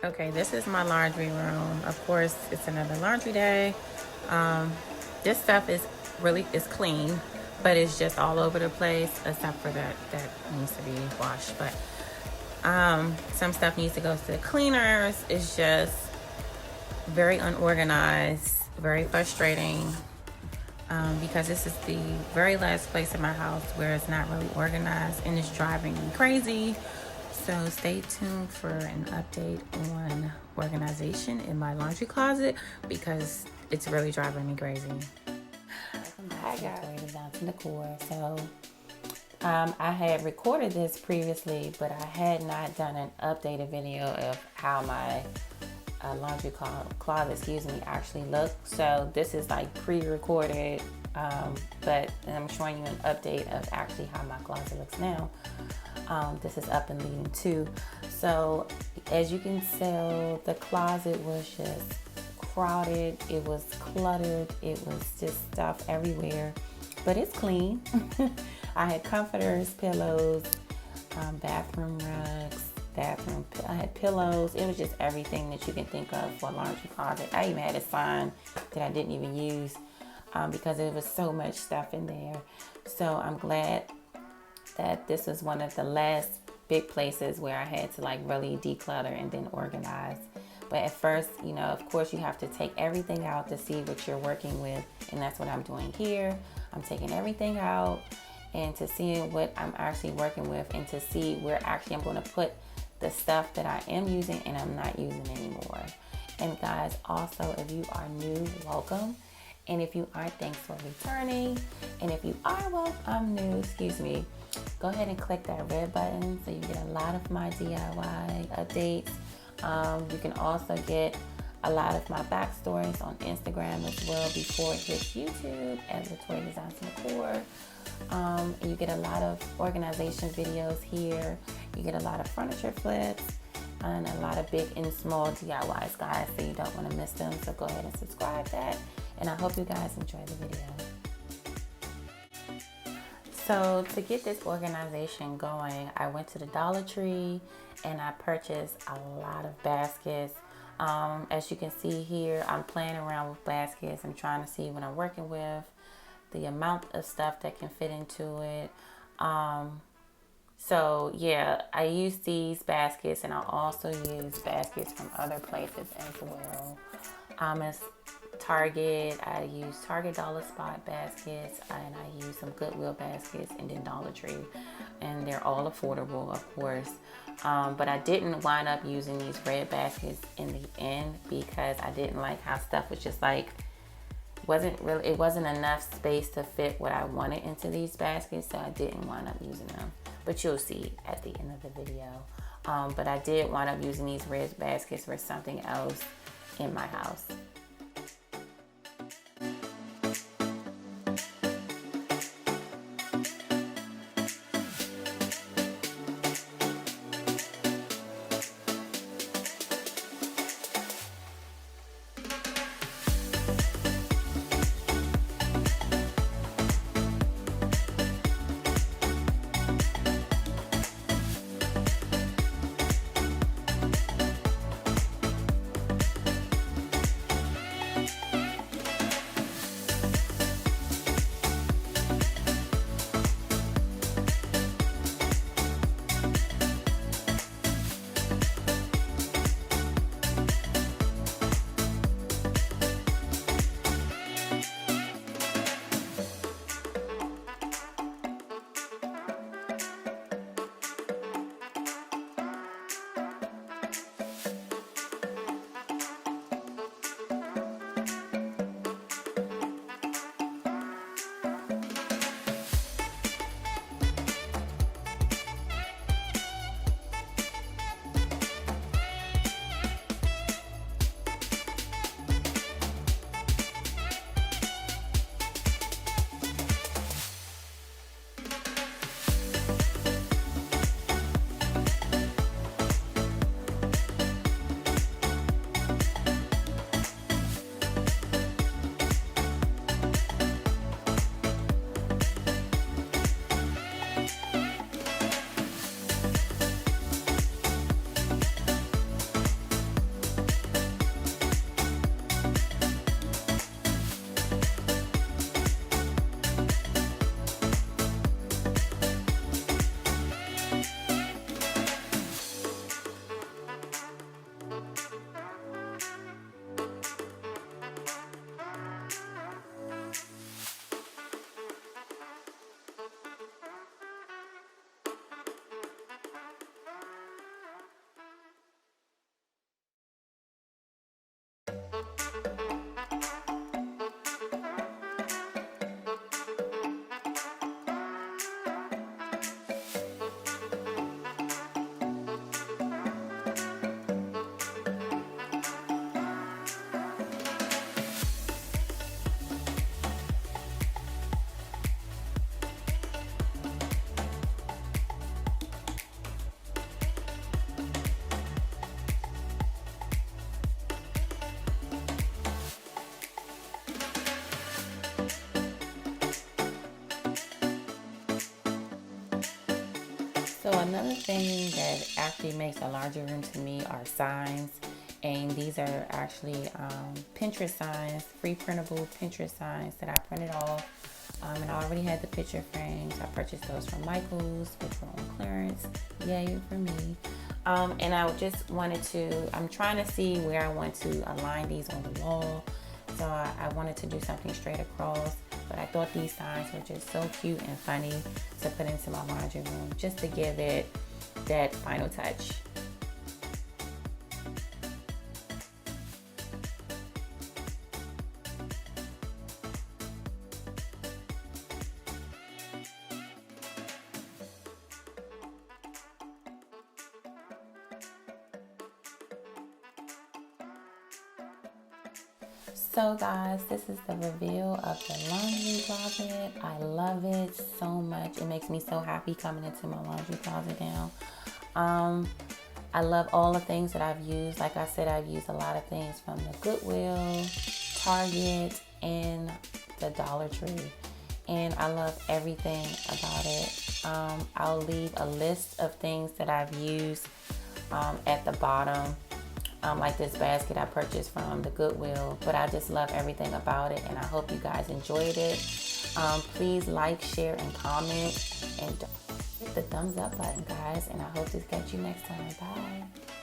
Okay, this is my laundry room. Of course, it's another laundry day. This stuff is clean, but it's just all over the place except for that needs to be washed. But some stuff needs to go to the cleaners. It's just very unorganized, very frustrating. Because this is the very last place in my house where it's not really organized and it's driving me crazy. So stay tuned for an update on organization in my laundry closet because it's really driving me crazy. Hi guys, Design to Decor. So I had recorded this previously, but I had not done an updated video of how my laundry closet, actually look. So this is like pre-recorded, but I'm showing you an update of actually how my closet looks now. This is up and leading too. So as you can tell, the closet was just crowded. It was cluttered. It was just stuff everywhere, but it's clean. I had comforters, pillows, bathroom rugs, I had pillows. It was just everything that you can think of for a laundry closet. I even had a sign that I didn't even use because there was so much stuff in there. So I'm glad that this was one of the last big places where I had to like really declutter and then organize. But at first, of course you have to take everything out to see what you're working with. And that's what I'm doing here. I'm taking everything out and to see what I'm actually working with and to see where actually I'm going to put the stuff that I am using and I'm not using anymore. And guys, also, if you are new, welcome. And if you aren't, thanks for returning. And if you are, well, I'm new, go ahead and click that red button so you get a lot of my DIY updates. You can also get a lot of my backstories on Instagram as well before it hits YouTube as Latoya Design Decor. And you get a lot of organization videos here. You get a lot of furniture flips and a lot of big and small DIYs, guys, so you don't want to miss them. So go ahead and subscribe that. And I hope you guys enjoy the video. So to get this organization going, I went to the Dollar Tree and I purchased a lot of baskets. As you can see here, I'm playing around with baskets. I'm trying to see what I'm working with, the amount of stuff that can fit into it. So yeah, I use these baskets and I also use baskets from other places as well. As Target, I use Target Dollar Spot baskets and I use some Goodwill baskets and then Dollar Tree. And they're all affordable, of course. But I didn't wind up using these red baskets in the end because I didn't like how stuff was just like, it wasn't enough space to fit what I wanted into these baskets, so I didn't wind up using them. But you'll see at the end of the video. But I did wind up using these red baskets for something else in my house. So another thing that actually makes a larger room to me are signs. And these are actually Pinterest signs, free printable Pinterest signs that I printed off. And I already had the picture frames. I purchased those from Michael's, which were on clearance. Yay for me. And I just wanted to, I'm trying to see where I want to align these on the wall. So I wanted to do something straight across, but I thought these signs were just so cute and funny to put into my laundry room, just to give it that final touch. So guys, this is the reveal of the laundry closet. I love it so much. It makes me so happy coming into my laundry closet now. I love all the things that I've used. Like I said, I've used a lot of things from the Goodwill, Target, and the Dollar Tree. And I love everything about it. I'll leave a list of things that I've used at the bottom. Like this basket I purchased from the Goodwill, but I just love everything about it, and I hope you guys enjoyed it. Please like, share, and comment, and hit the thumbs up button, guys, and I hope to catch you next time. Bye.